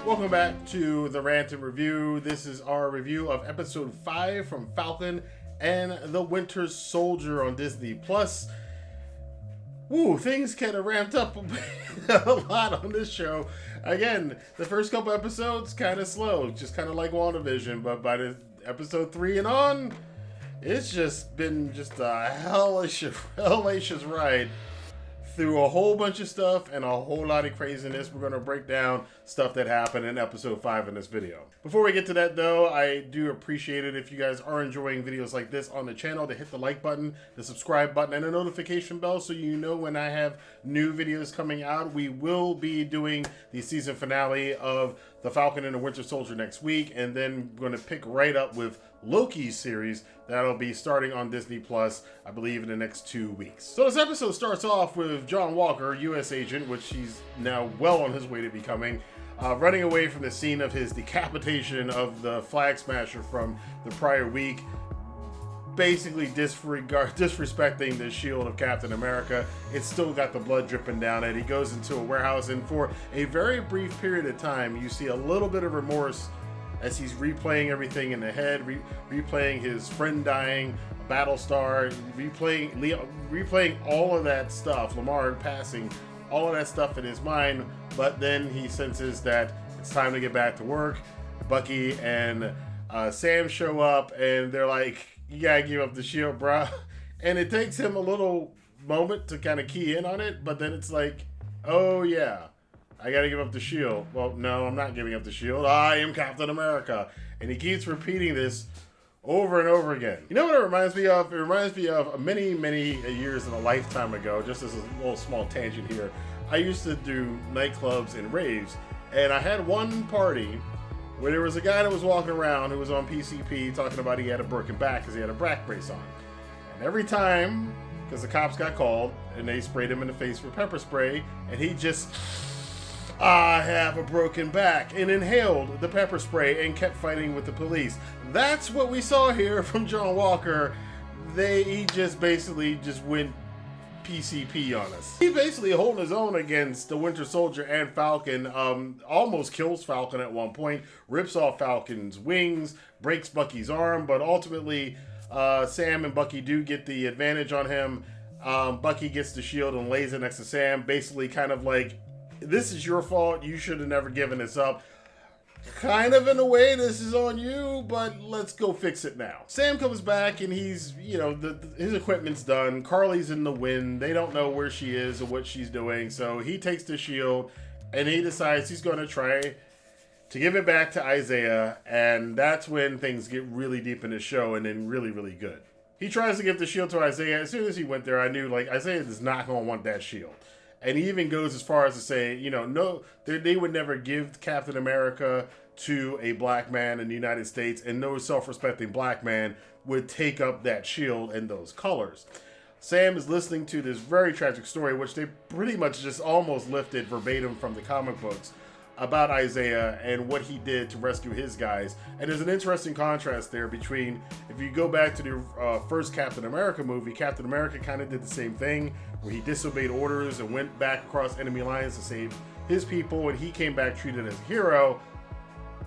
Welcome back to the Rantin Review. This is our review of episode 5 from Falcon and the Winter Soldier on Disney Plus. Woo, things kind of ramped up a lot on this show. Again, the first couple episodes kind of slow, just kind of like WandaVision, but by the episode 3 and on, it's just been a hellacious ride through a whole bunch of stuff and a whole lot of craziness. We're going to break down stuff that happened in episode 5 in this video. Before we get to that though, I do appreciate it if you guys are enjoying videos like this on the channel to hit the like button, the subscribe button, and the notification bell so you know when I have new videos coming out. We will be doing the season finale of The Falcon and the Winter Soldier next week, and then we're going to pick right up with Loki's series that'll be starting on Disney Plus, I believe, in the next 2 weeks. So this episode starts off with John Walker, U.S. agent, which he's now well on his way to becoming, running away from the scene of his decapitation of the flag smasher from the prior week, basically disrespecting the shield of Captain America. It's still got the blood dripping down it. He goes into a warehouse, and for a very brief period of time, you see a little bit of remorse as he's replaying everything in the head, replaying his friend dying, Battlestar, replaying all of that stuff, Lamar passing, all of that stuff in his mind. But then he senses that it's time to get back to work. Bucky and Sam show up, and they're like, "You gotta give up the shield, bruh." And it takes him a little moment to kind of key in on it, but then it's like, oh yeah, I gotta give up the shield. Well, no, I'm not giving up the shield. I am Captain America. And he keeps repeating this over and over again. You know what it reminds me of? It reminds me of many, many years and a lifetime ago, just as a little small tangent here. I used to do nightclubs and raves, and I had one party where there was a guy that was walking around who was on PCP talking about he had a broken back because he had a back brace on. And every time, because the cops got called, and they sprayed him in the face with pepper spray, and he just, "I have a broken back," and inhaled the pepper spray and kept fighting with the police. That's what we saw here from John Walker. He just basically just went PCP on us. He basically holding his own against the Winter Soldier and Falcon, almost kills Falcon at one point, rips off Falcon's wings, breaks Bucky's arm, but ultimately Sam and Bucky do get the advantage on him. Bucky gets the shield and lays it next to Sam, basically kind of like, "This is your fault, you should have never given this up. Kind of in a way, this is on you, but let's go fix it now." Sam comes back and he's, his equipment's done. Carly's in the wind. They don't know where she is or what she's doing. So he takes the shield and he decides he's going to try to give it back to Isaiah. And that's when things get really deep in the show and then really, really good. He tries to give the shield to Isaiah. As soon as he went there, I knew, like, Isaiah is not going to want that shield. And he even goes as far as to say, no, they would never give Captain America to a black man in the United States, and no self-respecting black man would take up that shield and those colors. Sam is listening to this very tragic story, which they pretty much just almost lifted verbatim from the comic books, about Isaiah and what he did to rescue his guys. And there's an interesting contrast there between, if you go back to the first Captain America movie, Captain America kind of did the same thing, where he disobeyed orders and went back across enemy lines to save his people, and he came back treated as a hero.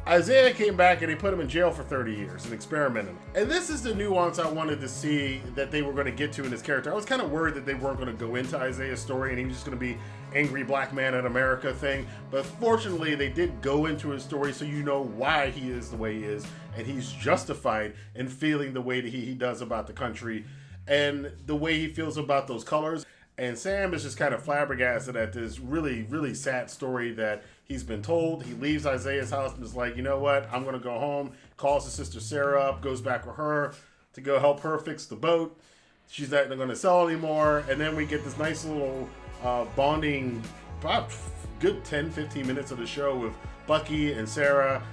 Isaiah came back and they put him in jail for 30 years and experimented. And this is the nuance I wanted to see that they were going to get to in his character. I was kind of worried that they weren't going to go into Isaiah's story and he was just going to be angry black man in America thing. But fortunately, they did go into his story so you know why he is the way he is. And he's justified in feeling the way that he does about the country and the way he feels about those colors. And Sam is just kind of flabbergasted at this really, really sad story that he's been told. He leaves Isaiah's house and is like, you know what, I'm going to go home. Calls his sister Sarah up, goes back with her to go help her fix the boat. She's not going to sell anymore. And then we get this nice little bonding, about good 10-15 minutes of the show with Bucky and Sarah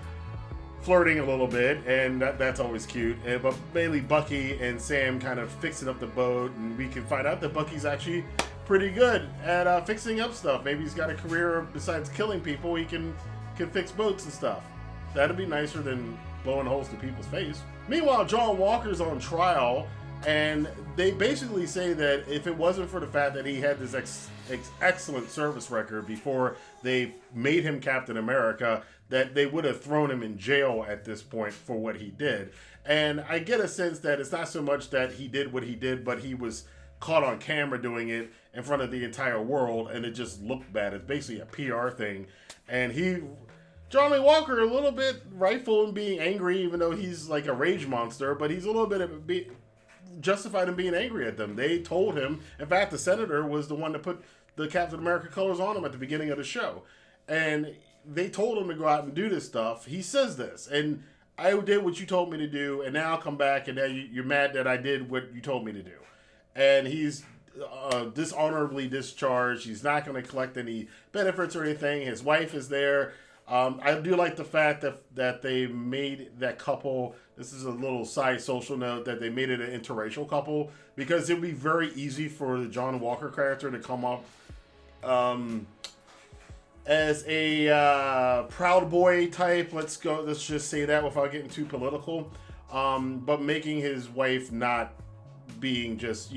flirting a little bit, and that's always cute. But mainly Bucky and Sam kind of fixing up the boat, and we can find out that Bucky's actually pretty good at fixing up stuff. Maybe he's got a career besides killing people. He can fix boats and stuff. That'd be nicer than blowing holes to people's face. Meanwhile, John Walker's on trial, and they basically say that if it wasn't for the fact that he had this excellent service record before they made him Captain America, that they would have thrown him in jail at this point for what he did. And I get a sense that it's not so much that he did what he did, but he was caught on camera doing it in front of the entire world, and it just looked bad. It's basically a PR thing. And Johnny Walker, a little bit rightful in being angry, even though he's like a rage monster, but he's a little bit justified in being angry at them. They told him, in fact, the senator was the one that put the Captain America colors on him at the beginning of the show. And they told him to go out and do this stuff. He says this, and I did what you told me to do, and now I'll come back, and now you're mad that I did what you told me to do. And he's dishonorably discharged. He's not going to collect any benefits or anything. His wife is there. I do like the fact that they made that couple, this is a little side social note, that they made it an interracial couple, because it would be very easy for the John Walker character to come up as a Proud Boy type, let's just say that without getting too political, but making his wife not being just,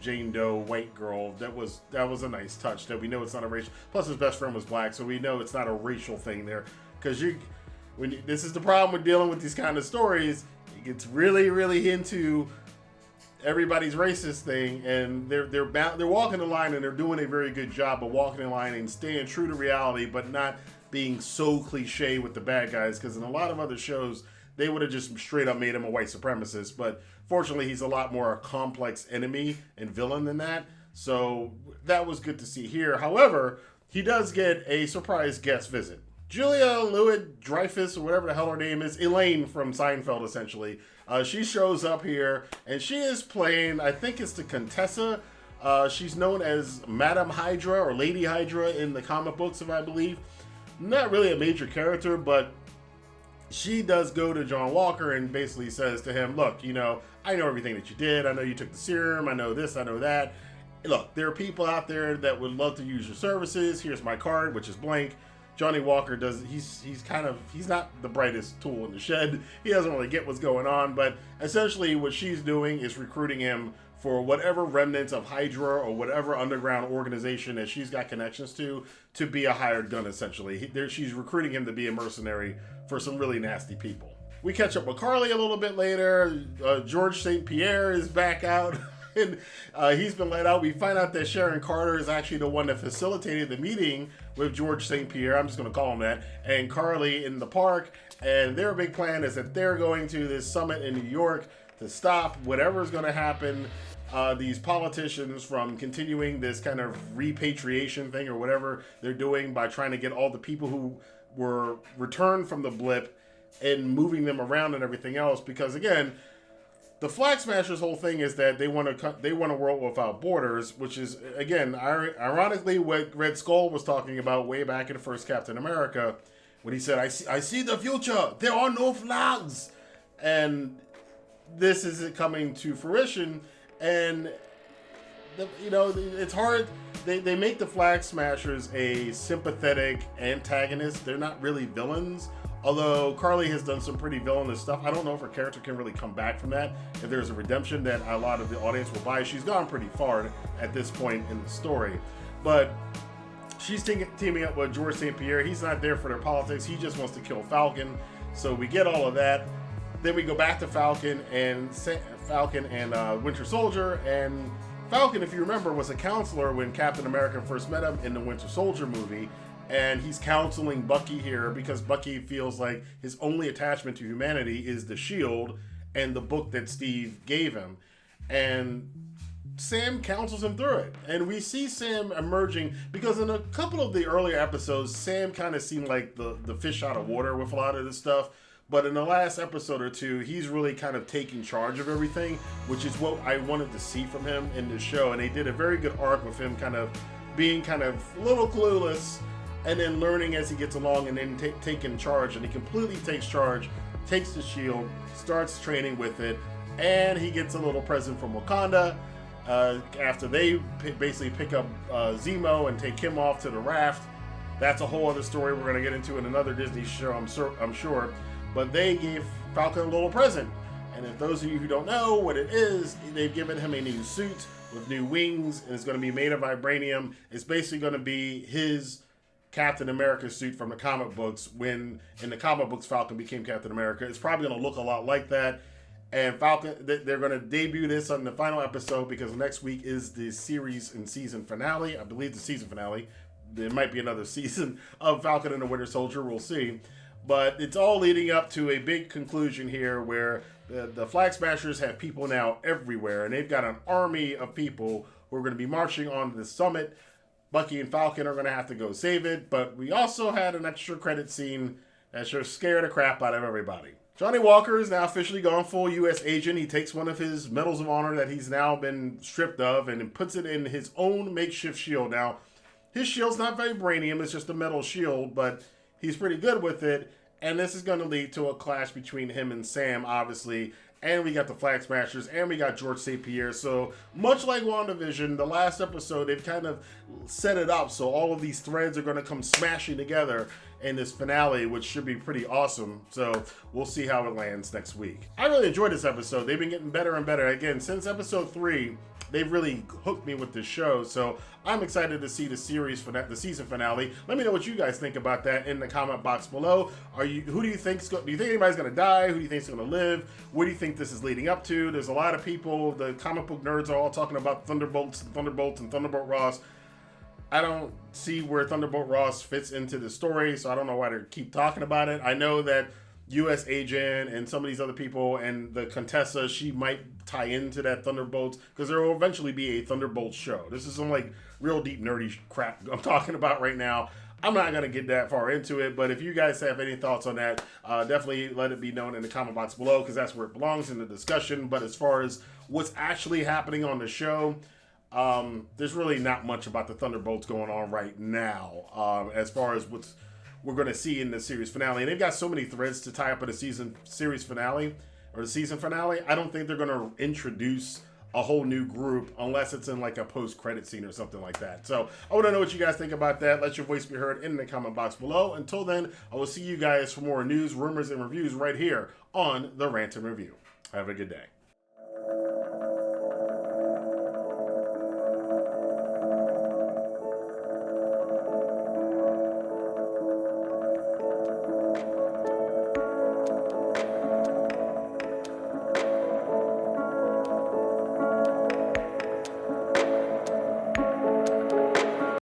Jane Doe white girl. That was a nice touch, that we know it's not a racial, plus his best friend was black, so we know it's not a racial thing there, because this is the problem with dealing with these kind of stories. It gets really, really into everybody's racist thing, and they're walking the line, and they're doing a very good job of walking the line and staying true to reality, but not being so cliche with the bad guys, because in a lot of other shows they would have just straight up made him a white supremacist, but fortunately he's a lot more a complex enemy and villain than that, so that was good to see here. However, he does get a surprise guest visit. Julia Louis-Dreyfus, or whatever the hell her name is, Elaine from Seinfeld, essentially. She shows up here, and she is playing, I think it's the Contessa. She's known as Madam Hydra, or Lady Hydra in the comic books, if I believe. Not really a major character, but she does go to John Walker and basically says to him, look, I know everything that you did. I know you took the serum. I know this, I know that. Look, there are people out there that would love to use your services. Here's my card, which is blank. Johnny Walker he's not the brightest tool in the shed. He doesn't really get what's going on, but essentially what she's doing is recruiting him for whatever remnants of Hydra or whatever underground organization that she's got connections to be a hired gun, essentially. She's recruiting him to be a mercenary for some really nasty people. We catch up with Carly a little bit later. George St. Pierre is back out. And he's been let out. We find out that Sharon Carter is actually the one that facilitated the meeting with George St. Pierre, I'm just going to call him that, and Carly in the park. And their big plan is that they're going to this summit in New York to stop whatever is going to happen, these politicians from continuing this kind of repatriation thing or whatever they're doing by trying to get all the people who were returned from the blip and moving them around and everything else. Because again, the Flag Smashers' whole thing is that they want a world without borders, which is, again, ironically what Red Skull was talking about way back in the first Captain America, when he said, I see the future, there are no flags. And this is coming to fruition, and it's hard. They make the Flag Smashers a sympathetic antagonist. They're not really villains. Although Carly has done some pretty villainous stuff. I don't know if her character can really come back from that. If there's a redemption that a lot of the audience will buy. She's gone pretty far at this point in the story. But she's teaming up with George St. Pierre. He's not there for their politics. He just wants to kill Falcon. So we get all of that. Then we go back to Falcon and Winter Soldier. And Falcon, if you remember, was a counselor when Captain America first met him in the Winter Soldier movie. And he's counseling Bucky here because Bucky feels like his only attachment to humanity is the shield and the book that Steve gave him. And Sam counsels him through it. And we see Sam emerging because in a couple of the earlier episodes, Sam kind of seemed like the fish out of water with a lot of this stuff. But in the last episode or two, he's really kind of taking charge of everything, which is what I wanted to see from him in this show. And they did a very good arc with him kind of being kind of a little clueless, and then learning as he gets along, and then taking charge. And he completely takes charge, takes the shield, starts training with it, and he gets a little present from Wakanda after they basically pick up Zemo and take him off to the raft. That's a whole other story we're going to get into in another Disney show, I'm sure. But they gave Falcon a little present. And if those of you who don't know what it is, they've given him a new suit with new wings, and it's going to be made of vibranium. It's basically going to be his Captain America suit from the comic books when in the comic books Falcon became Captain America. It's probably going to look a lot like that. And Falcon, they're going to debut this on the final episode because next week is the series and season finale. I believe the season finale. There might be another season of Falcon and the Winter Soldier. We'll see. But it's all leading up to a big conclusion here where the Flag Smashers have people now everywhere. And they've got an army of people who are going to be marching on the summit. Bucky and Falcon are going to have to go save it. But we also had an extra credit scene that sure scared the crap out of everybody. Johnny Walker is now officially gone full U.S. agent. He takes one of his medals of honor that he's now been stripped of and puts it in his own makeshift shield. Now, his shield's not vibranium. It's just a metal shield, but he's pretty good with it. And this is going to lead to a clash between him and Sam, obviously. And we got the Flag Smashers, and we got George St. Pierre. So, much like WandaVision, the last episode, they've kind of set it up. So, all of these threads are going to come smashing together in this finale, which should be pretty awesome. So, we'll see how it lands next week. I really enjoyed this episode. They've been getting better and better. Again, since episode 3, they've really hooked me with this show. So, I'm excited to see the season finale. Let me know what you guys think about that in the comment box below. Who do you think anybody's going to die? Who do you think is going to live? What do you think this is leading up to? There's a lot of people, the comic book nerds are all talking about Thunderbolts and Thunderbolt Ross. I don't see where Thunderbolt Ross fits into the story, so I don't know why they keep talking about it. I know that U.S. Agent and some of these other people and the Contessa, she might tie into that Thunderbolts because there will eventually be a Thunderbolts show. This is some like real deep nerdy crap I'm talking about right now. I'm not going to get that far into it, but if you guys have any thoughts on that, definitely let it be known in the comment box below because that's where it belongs in the discussion. But as far as what's actually happening on the show, there's really not much about the Thunderbolts going on right now as far as what's we're going to see in the series finale. And they've got so many threads to tie up in a series finale or the season finale. I don't think they're going to introduce a whole new group unless it's in like a post-credit scene or something like that. So I want to know what you guys think about that. Let your voice be heard in the comment box below. Until then, I will see you guys for more news, rumors, and reviews right here on the Rantin Review. Have a good day.